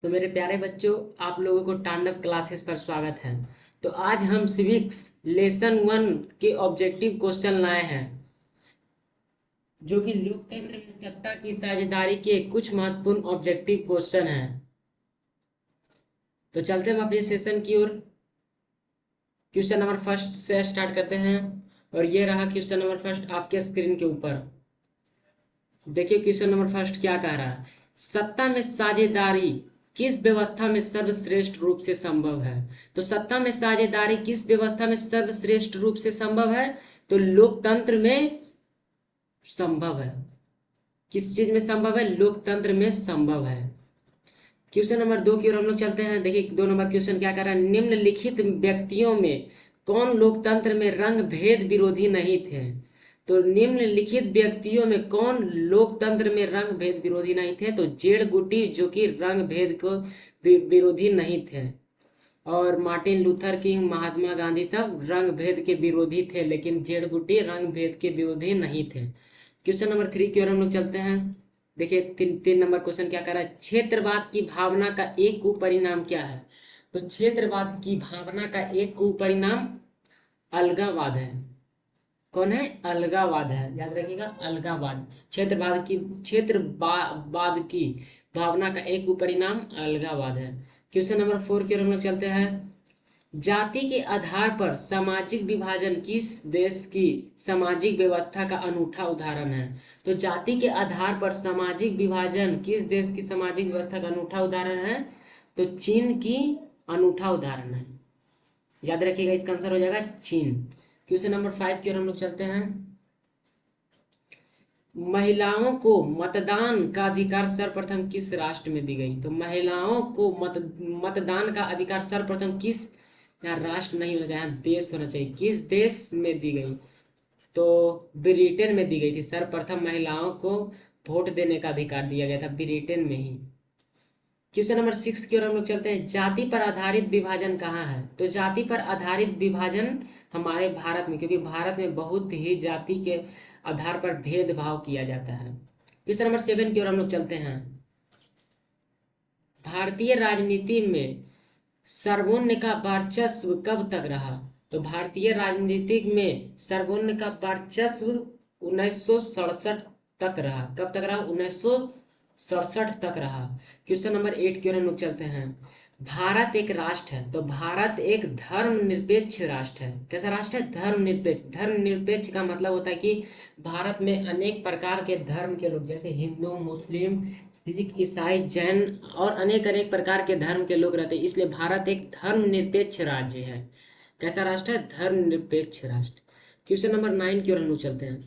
तो मेरे प्यारे बच्चों, आप लोगों को तांडव क्लासेस पर स्वागत है। तो आज हम सिविक्स लेसन 1 के ऑब्जेक्टिव क्वेश्चन लाए हैं, जो कि लोकतंत्र में सत्ता की साझेदारी के कुछ महत्वपूर्ण ऑब्जेक्टिव क्वेश्चन हैं। तो चलते हम अपने सेशन की ओर। क्वेश्चन नंबर फर्स्ट से स्टार्ट करते हैं, और ये रहा क्वेश्चन नंबर फर्स्ट आपके स्क्रीन के ऊपर। देखिए क्वेश्चन नंबर फर्स्ट क्या कह रहा है। सत्ता में साझेदारी किस व्यवस्था में सर्वश्रेष्ठ रूप से संभव है। तो सत्ता में साझेदारी किस व्यवस्था में सर्वश्रेष्ठ रूप से संभव है। तो लोकतंत्र में संभव है। किस चीज में संभव है? लोकतंत्र में संभव है। क्वेश्चन नंबर 2 की ओर हम लोग चलते हैं। देखिए 2 नंबर क्वेश्चन क्या कर रहा है। निम्नलिखित व्यक्तियों में कौन लोकतंत्र में रंग भेद विरोधी नहीं थे। तो निम्नलिखित व्यक्तियों में कौन लोकतंत्र में रंग भेद विरोधी नहीं थे। तो जेड गुटी, जो कि रंग भेद को विरोधी नहीं थे, और Martin Luther king, Mahatma Gandhi सब रंग भेद के विरोधी थे, लेकिन जेड गुटी रंग भेद के विरोधी नहीं थे। क्वेश्चन नंबर 3 की ओर हम लोग चलते हैं। देखिए 3 नंबर क्वेश्चन क्या कर रहा है। क्षेत्रवाद की भावना का एक कुपरिणाम क्या है। तो क्षेत्रवाद की भावना का एक कुपरिणाम अलगावाद है। कौन है? अलगावाद है, याद रखिएगा, अलगावाद। क्षेत्रवाद की भावना का एक उपरिणाम अलगावाद है। क्वेश्चन नंबर 4 की ओर हम लोग चलते हैं। जाति के आधार पर सामाजिक विभाजन किस देश की सामाजिक व्यवस्था का अनूठा उदाहरण है। तो जाति के आधार पर सामाजिक विभाजन किस देश की सामाजिक व्यवस्था का अनूठा उदाहरण है। तो चीन की अनूठा उदाहरण है। याद रखिएगा, इसका आंसर हो जाएगा चीन। क्वेश्चन नंबर 5 की ओर हम लोग चलते हैं। महिलाओं को मतदान का अधिकार सर्वप्रथम किस राष्ट्र में दी गई। तो महिलाओं को मतदान का अधिकार सर्वप्रथम किस, यहाँ राष्ट्र नहीं होना चाहिए, देश होना चाहिए, किस देश में दी गई। तो ब्रिटेन में दी गई थी। सर्वप्रथम महिलाओं को वोट देने का अधिकार दिया गया था ब्रिटेन में ही। क्वेश्चन नंबर 6 की ओर हम लोग चलते हैं। जाति पर आधारित विभाजन कहाँ है। तो जाति पर आधारित विभाजन हमारे भारत में, क्योंकि भारत में बहुत ही जाति के आधार पर भेदभाव किया जाता है। क्वेश्चन नंबर 7 की ओर हम लोग चलते हैं। भारतीय राजनीति में सर्वोच्च का वर्चस्व कब तक रहा। तो भारतीय राजनीति में सर्वोच्च का वर्चस्व 1967 तक रहा। कब तक रहा? 1967 तक रहा। क्वेश्चन नंबर 8 की ओर हम लोग चलते हैं। भारत एक राष्ट्र है। तो भारत एक धर्मनिरपेक्ष राष्ट्र है। कैसा राष्ट्र है? धर्मनिरपेक्ष। धर्मनिरपेक्ष का मतलब होता है कि भारत में अनेक प्रकार के धर्म के लोग, जैसे हिंदू, मुस्लिम, सिख, ईसाई, जैन और अनेक अनेक प्रकार के धर्म के लोग रहते हैं, इसलिए भारत एक धर्मनिरपेक्ष राज्य है। कैसा राष्ट्र है? धर्मनिरपेक्ष राष्ट्र। क्वेश्चन नंबर 9 की ओर हम लोग चलते हैं।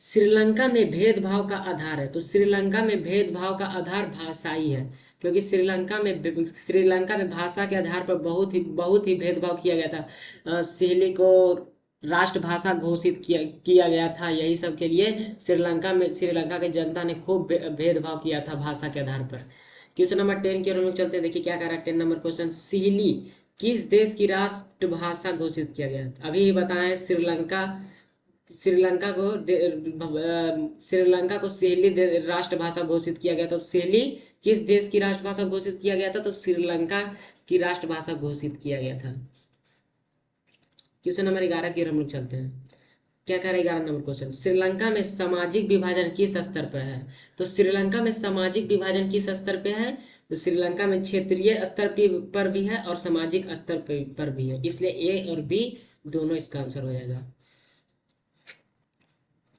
श्रीलंका में भेदभाव का आधार है। तो श्रीलंका में भेदभाव का आधार भाषाई है, क्योंकि श्रीलंका में भाषा के आधार पर बहुत ही भेदभाव किया गया था। सिहली को राष्ट्रभाषा घोषित किया गया था। यही सब के लिए श्रीलंका की जनता ने खूब भेदभाव किया था भाषा के आधार पर। क्वेश्चन नंबर 10 की ओर हम लोग चलते हैं। देखिए क्या कह रहा है 10 नंबर क्वेश्चन। सिहली किस देश की राष्ट्रभाषा घोषित किया गया था। अभी बताएं, श्रीलंका को सिहली राष्ट्रभाषा घोषित किया गया था। तो सिहली किस देश की राष्ट्रभाषा घोषित किया गया था। तो श्रीलंका की राष्ट्रभाषा घोषित किया गया था। क्वेश्चन नंबर 11 की ओर हम लोग चलते हैं। क्या कह रहा है 11 नंबर क्वेश्चन। श्रीलंका में सामाजिक विभाजन किस स्तर पर है। तो श्रीलंका में सामाजिक विभाजन किस स्तर पे है। तो श्रीलंका में क्षेत्रीय स्तर पर भी है और सामाजिक स्तर पर भी है, इसलिए ए और बी दोनों इसका आंसर हो जाएगा।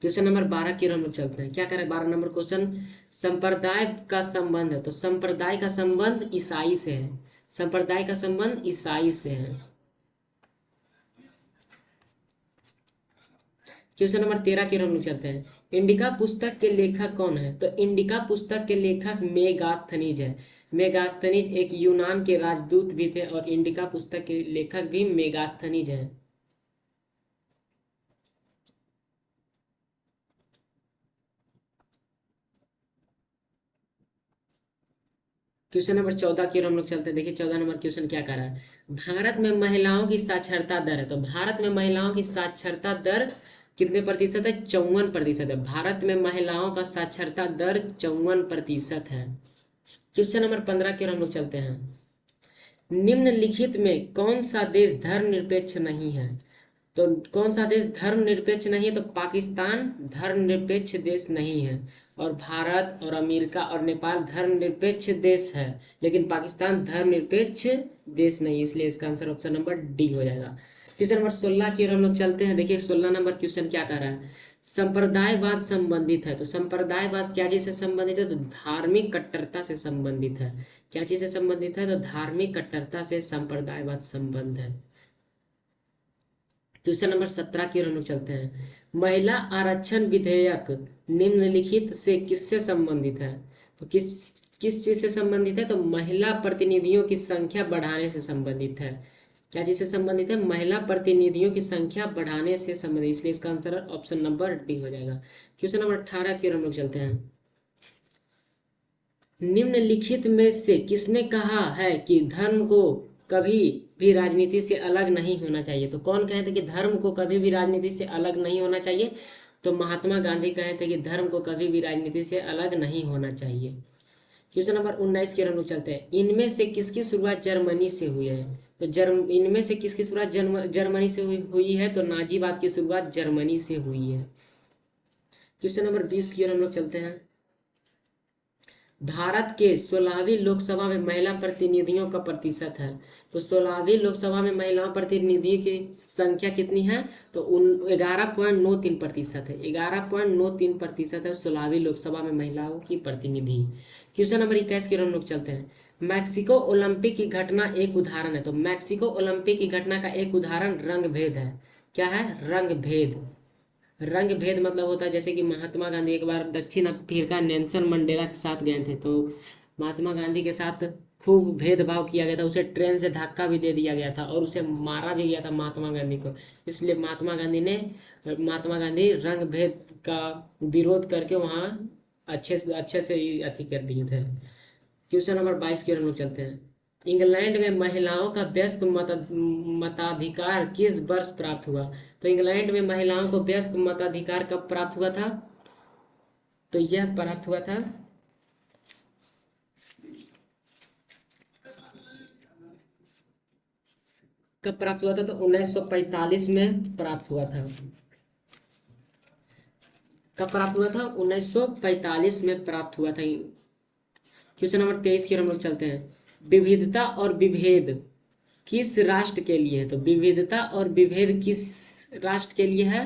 क्वेश्चन नंबर 12 की ओर हम लोग चलते हैं। क्या करें 12 नंबर क्वेश्चन। संप्रदाय का संबंध है। तो संप्रदाय का संबंध ईसाई से है। संप्रदाय का संबंध ईसाई से है। क्वेश्चन नंबर 13 की ओर हम लोग चलते हैं। इंडिका पुस्तक के लेखक कौन है। तो इंडिका पुस्तक के लेखक मेगास्थनीज है। मेगास्थनीज एक यूनान के राजदूत भी थे, और इंडिका पुस्तक के लेखक भी मेगास्थनीज है। क्वेश्चन नंबर 14 की ओर हम लोग चलते हैं। देखिए 14 नंबर क्वेश्चन क्या कर रहा है। भारत में महिलाओं की साक्षरता दर है। तो भारत में महिलाओं की साक्षरता दर कितने प्रतिशत है? 54%है। भारत में महिलाओं का साक्षरता दर 54% है। क्वेश्चन नंबर 15 की ओर हम लोग चलते हैं। निम्नलिखित में कौन सा देश धर्मनिरपेक्ष नहीं है? तो कौन सा देश धर्मनिरपेक्ष नहीं है? तो पाकिस्तान धर्मनिरपेक्ष देश नहीं है, और भारत और अमेरिका और नेपाल धर्मनिरपेक्ष देश है, लेकिन पाकिस्तान धर्मनिरपेक्ष देश नहीं है, इसलिए इसका आंसर ऑप्शन नंबर डी हो जाएगा। क्वेश्चन नंबर 16 की ओर हम लोग चलते हैं। देखिए 16 नंबर क्वेश्चन क्या कर रहा है, संप्रदायवाद संबंधित है। तो संप्रदायवाद क्या चीज से संबंधित है? तो धार्मिक कट्टरता से संबंधित है। क्या चीज से संबंधित है? तो धार्मिक कट्टरता से संप्रदायवाद संबंध है। क्वेश्चन नंबर 17 की ओर हम लोग चलते हैं। महिला आरक्षण विधेयक निम्नलिखित से किससे संबंधित है? तो किस चीज से संबंधित है? तो महिला प्रतिनिधियों की संख्या बढ़ाने से संबंधित है। क्या चीज से संबंधित है? महिला प्रतिनिधियों की संख्या बढ़ाने से संबंधित, इसलिए इसका आंसर ऑप्शन नंबर डी हो जाएगा। क्वेश्चन नंबर 18 की ओर हम लोग चलते हैं। निम्नलिखित में से किसने कहा है कि धर्म को कभी भी राजनीति से अलग नहीं होना चाहिए? तो कौन कहे थे कि धर्म को कभी भी राजनीति से अलग नहीं होना चाहिए? तो महात्मा गांधी कहे थे कि धर्म को कभी भी राजनीति से अलग नहीं होना चाहिए। क्वेश्चन नंबर 19 की ओर हम लोग चलते हैं। इनमें से किसकी शुरुआत जर्मनी से हुई है? तो इनमें से किसकी शुरुआत जर्मनी से हुई है? तो नाजीवाद की शुरुआत जर्मनी से हुई है। क्वेश्चन नंबर 20 की ओर हम लोग चलते हैं। भारत के 16वीं लोकसभा में महिला प्रतिनिधियों का प्रतिशत है। तो 16वीं लोकसभा में महिला प्रतिनिधि की संख्या कितनी है? तो 11.93% है। 11.93% है 16वीं लोकसभा में महिलाओं की प्रतिनिधि। क्वेश्चन नंबर 21 की ओर हम लोग चलते हैं। मैक्सिको ओलंपिक की घटना एक उदाहरण है। तो मैक्सिको ओलंपिक की घटना का एक उदाहरण रंग भेद है। क्या है? रंग भेद। रंग भेद मतलब होता है जैसे कि महात्मा गांधी एक बार दक्षिण अफ्रीका नेल्सन मंडेला के साथ गए थे, तो महात्मा गांधी के साथ खूब भेदभाव किया गया था, उसे ट्रेन से धक्का भी दे दिया गया था और उसे मारा भी गया था महात्मा गांधी को। इसलिए महात्मा गांधी रंग भेद का विरोध करके वहाँ अच्छे से अथी कर दिए थे। क्वेश्चन नंबर 22 की ओर हम लोग चलते हैं। इंग्लैंड में महिलाओं का वयस्क मताधिकार किस वर्ष प्राप्त हुआ? तो इंग्लैंड में महिलाओं को वयस्क मताधिकार कब प्राप्त हुआ था? तो यह प्राप्त हुआ था कब प्राप्त हुआ था? तो 1945 में प्राप्त हुआ था। कब प्राप्त हुआ था? 1945 में प्राप्त हुआ था। क्वेश्चन नंबर 23 की ओर हम लोग चलते हैं। विविधता और विभेद किस राष्ट्र के लिए है? तो विविधता और विभेद किस राष्ट्र के लिए है?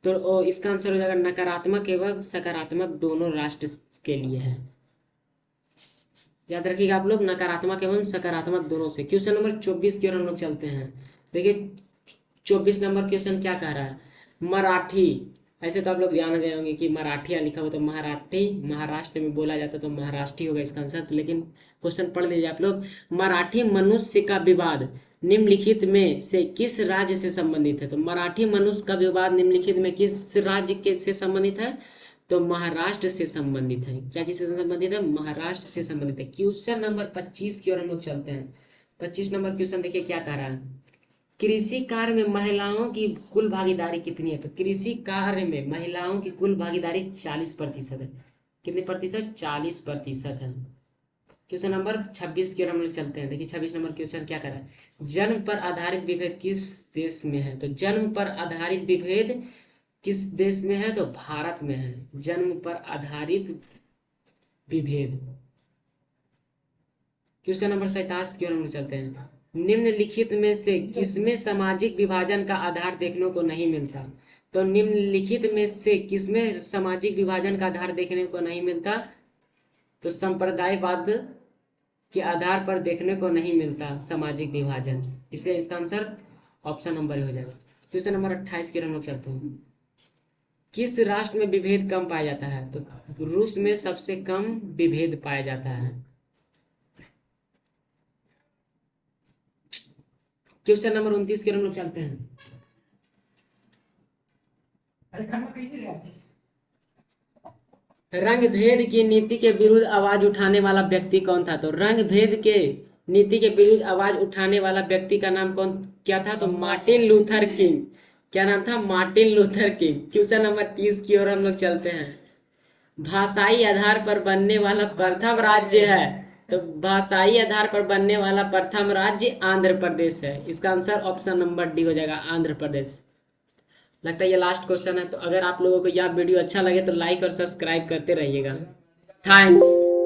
तो इसका आंसर हो जाएगा नकारात्मक एवं सकारात्मक दोनों राष्ट्र के लिए है। याद रखिएगा आप लोग, नकारात्मक एवं सकारात्मक दोनों से। क्वेश्चन नंबर 24 की ओर हम लोग चलते हैं। देखिए 24 नंबर क्वेश्चन क्या कह रहा है? मराठी, ऐसे तो आप लोग जान गए होंगे कि मराठिया लिखा हुआ तो मराठी महाराष्ट्र में बोला जाता तो महाराष्ट्री होगा इसका आंसर, तो लेकिन क्वेश्चन पढ़ लीजिए आप लोग। मराठी मनुष्य का विवाद निम्नलिखित में से किस राज्य से संबंधित है? तो मराठी मनुष्य का विवाद निम्नलिखित में किस राज्य के से संबंधित है? तो महाराष्ट्र से संबंधित है। क्या चीज से संबंधित है? महाराष्ट्र से संबंधित है। क्वेश्चन नंबर 25 की ओर हम लोग चलते हैं। 25 नंबर क्वेश्चन देखिए क्या कह रहा है। कृषि कार्य में महिलाओं की कुल भागीदारी कितनी है? तो कृषि कार्य में महिलाओं की कुल भागीदारी 40% है। कितने प्रतिशत? 40% है। क्वेश्चन नंबर 26 की ओर हम लोग चलते हैं। देखिए 26 नंबर क्वेश्चन क्या कर रहा है। जन्म पर आधारित विभेद किस देश में है? तो जन्म पर आधारित विभेद किस देश में है? तो भारत में है। जन्म पर आधारित विभेद। क्वेश्चन नंबर 27 की ओर हम लोग चलते हैं। निम्नलिखित में से किसमें सामाजिक विभाजन का आधार देखने को नहीं मिलता? तो निम्नलिखित में से किसमें सामाजिक विभाजन का आधार देखने को नहीं मिलता? तो संप्रदायवाद के आधार पर देखने को नहीं मिलता सामाजिक विभाजन, इसलिए इसका आंसर ऑप्शन नंबर हो जाएगा। क्वेश्चन नंबर 28 की हम लोग चलते हैं। किस राष्ट्र में विभेद कम पाया जाता है? तो रूस में सबसे कम विभेद पाया जाता है। क्वेश्चन नंबर 29 की हम लोग चलते हैं। रंग भेद की नीति के विरुद्ध आवाज उठाने वाला व्यक्ति कौन था? तो रंग भेद के नीति के विरुद्ध आवाज उठाने वाला व्यक्ति का नाम क्या था? तो मार्टिन लूथर किंग। क्या नाम था? Martin Luther king. Question number 30 की ओर हम लोग चलते हैं। भाषाई आधार पर बनने वाला प्रथम राज्य है, तो भाषाई आधार पर बनने वाला प्रथम राज्य आंध्र प्रदेश है। इसका आंसर ऑप्शन नंबर डी हो जाएगा, आंध्र प्रदेश। लगता है ये लास्ट क्वेश्चन है, तो अगर आप लोगों को यह वीडियो अच्छा लगे तो लाइक और सब्सक्राइब करते रहिएगा। थैंक्स।